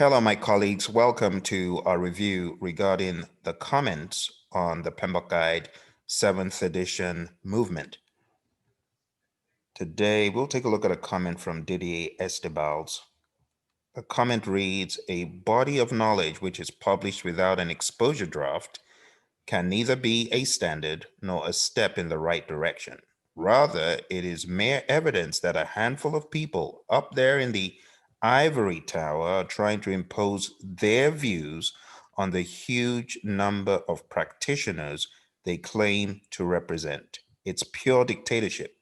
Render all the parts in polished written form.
Hello, my colleagues. Welcome to our review regarding the comments on the PMBOK Guide 7th edition movement. Today, we'll take a look at a comment from Didier Estebals. The comment reads, "A body of knowledge which is published without an exposure draft can neither be a standard nor a step in the right direction. Rather, it is mere evidence that a handful of people up there in the ivory tower are trying to impose their views on the huge number of practitioners they claim to represent. It's pure dictatorship.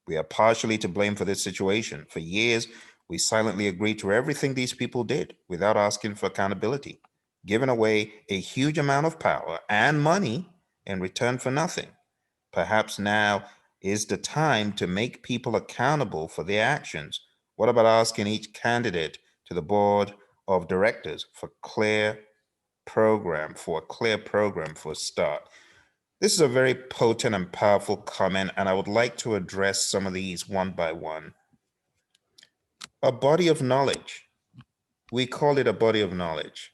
We are partially to blame for this situation. For years, we silently agreed to everything these people did without asking for accountability, giving away a huge amount of power and money in return for nothing. Perhaps now is the time to make people accountable for their actions. What about asking each candidate to the board of directors for a clear program for a start? This is a very potent and powerful comment, and I would like to address some of these one by one. A body of knowledge. We call it a body of knowledge.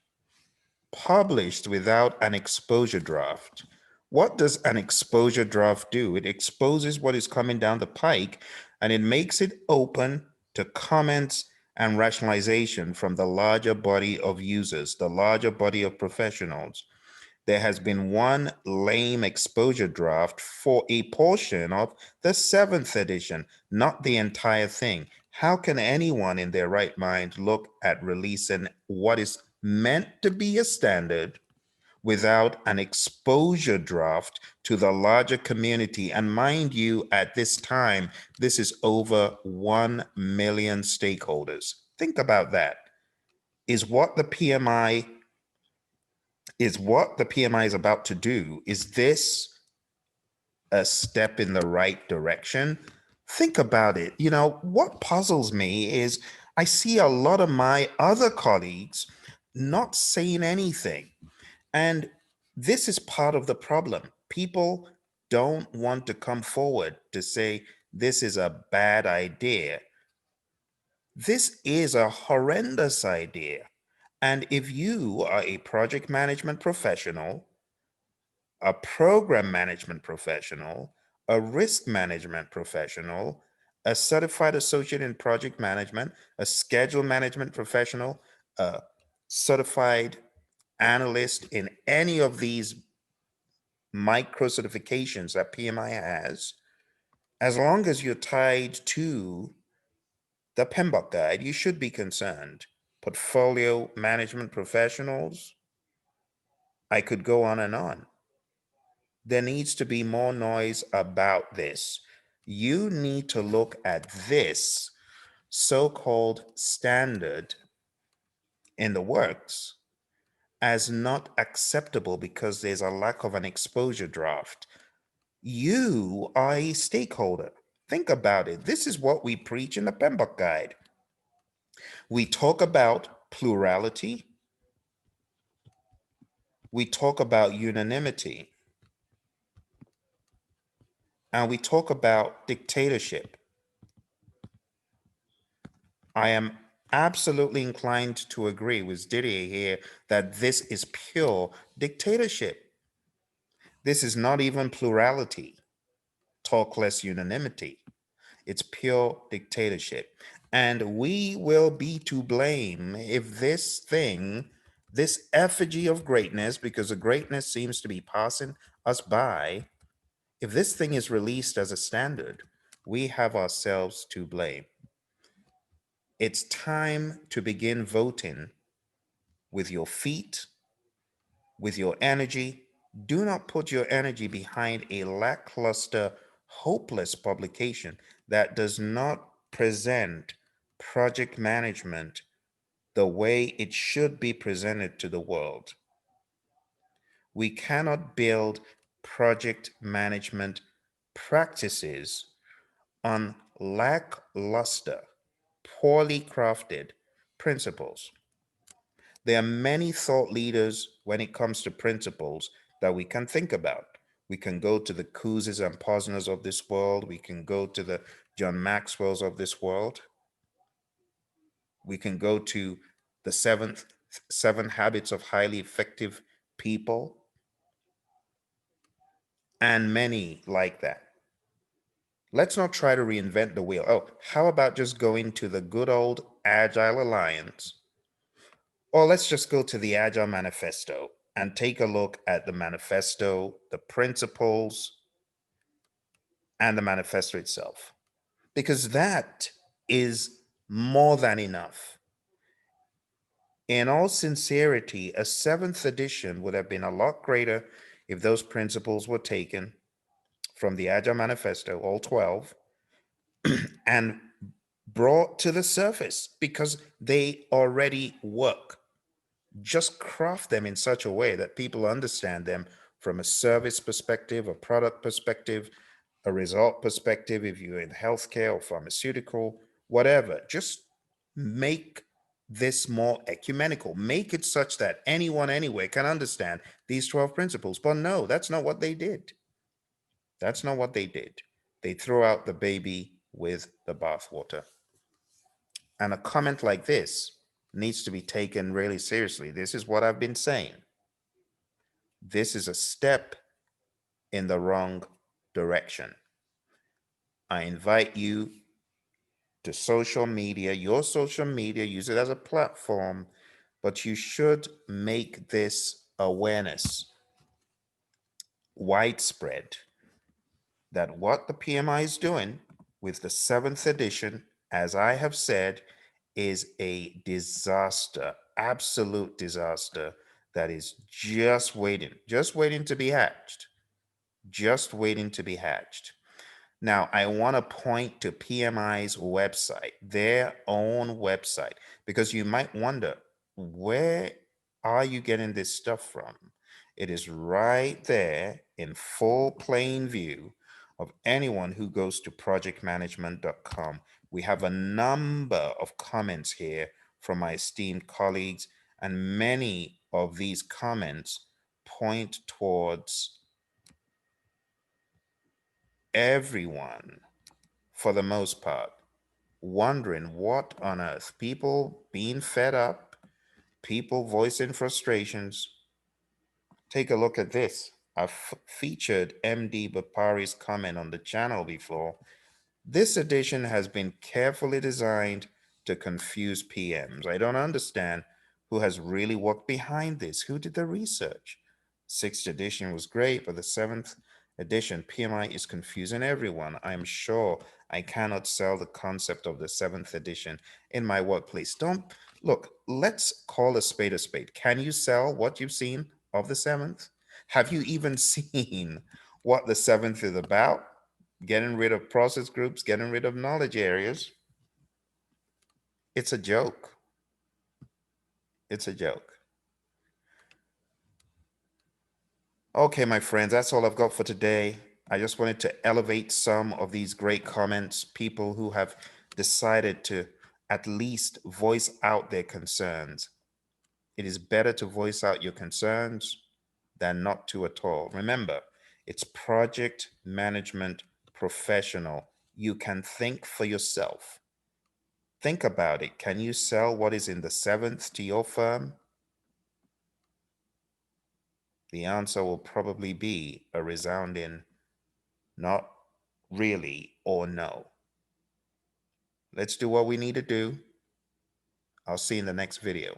Published without an exposure draft. What does an exposure draft do? It exposes what is coming down the pike and it makes it open to comments and rationalization from the larger body of users, the larger body of professionals. There has been one lame exposure draft for a portion of the 7th edition, not the entire thing. How can anyone in their right mind look at releasing what is meant to be a standard without an exposure draft to the larger community? And mind you, at this time, this is over 1 million stakeholders. Think about that. Is what the PMI is about to do, is this a step in the right direction? Think about it. What puzzles me is I see a lot of my other colleagues not saying anything. And this is part of the problem. People don't want to come forward to say, this is a bad idea. This is a horrendous idea. And if you are a project management professional, a program management professional, a risk management professional, a certified associate in project management, a schedule management professional, a certified analyst in any of these micro certifications that PMI has, as long as you're tied to the PMBOK guide, you should be concerned. Portfolio management professionals, I could go on and on. There needs to be more noise about this. You need to look at this so-called standard in the works as not acceptable because there's a lack of an exposure draft. You are a stakeholder. Think about it. This is what we preach in the PMBOK guide. We talk about plurality. We talk about unanimity. And we talk about dictatorship. I am absolutely inclined to agree with Didier here that this is pure dictatorship. This is not even plurality, talk less unanimity. It's pure dictatorship. And we will be to blame if this effigy of greatness, because the greatness seems to be passing us by, if this thing is released as a standard, we have ourselves to blame. It's time to begin voting with your feet, with your energy. Do not put your energy behind a lackluster, hopeless publication that does not present project management the way it should be presented to the world. We cannot build project management practices on lackluster, poorly crafted principles. There are many thought leaders when it comes to principles that we can think about. We can go to the Kuzes and Posners of this world. We can go to the John Maxwell's of this world. We can go to the seventh, seven habits of highly effective people, and many like that. Let's not try to reinvent the wheel. Oh, how about just going to the good old Agile Alliance? Or let's just go to the Agile Manifesto and take a look at the manifesto, the principles, and the manifesto itself. Because that is more than enough. In all sincerity, a seventh edition would have been a lot greater if those principles were taken from the Agile Manifesto, all 12, and brought to the surface because they already work. Just craft them in such a way that people understand them from a service perspective, a product perspective, a result perspective, if you're in healthcare or pharmaceutical, whatever. Just make this more ecumenical. Make it such that anyone anywhere can understand these 12 principles. But no, that's not what they did. That's not what they did. They threw out the baby with the bathwater. And a comment like this needs to be taken really seriously. This is what I've been saying. This is a step in the wrong direction. I invite you to social media, your social media, use it as a platform, but you should make this awareness widespread that what the PMI is doing with the seventh edition, as I have said, is a disaster, absolute disaster that is just waiting to be hatched, just waiting to be hatched. Now, I want to point to PMI's website, their own website, because you might wonder, where are you getting this stuff from? It is right there in full plain view of anyone who goes to projectmanagement.com. We have a number of comments here from my esteemed colleagues, and many of these comments point towards everyone, for the most part, wondering what on earth, people being fed up, people voicing frustrations. Take a look at this. I've featured MD Bapari's comment on the channel before. This edition has been carefully designed to confuse PMs. I don't understand who has really worked behind this. Who did the research? Sixth edition was great, but the seventh edition, PMI, is confusing everyone. I'm sure I cannot sell the concept of the seventh edition in my workplace. Don't look, let's call a spade a spade. Can you sell what you've seen of the seventh? Have you even seen what the seventh is about? Getting rid of process groups, getting rid of knowledge areas. It's a joke. It's a joke. Okay, my friends, that's all I've got for today. I just wanted to elevate some of these great comments, people who have decided to at least voice out their concerns. It is better to voice out your concerns than not to at all. Remember, it's project management professional. You can think for yourself. Think about it. Can you sell what is in the seventh to your firm? The answer will probably be a resounding not really or no. Let's do what we need to do. I'll see you in the next video.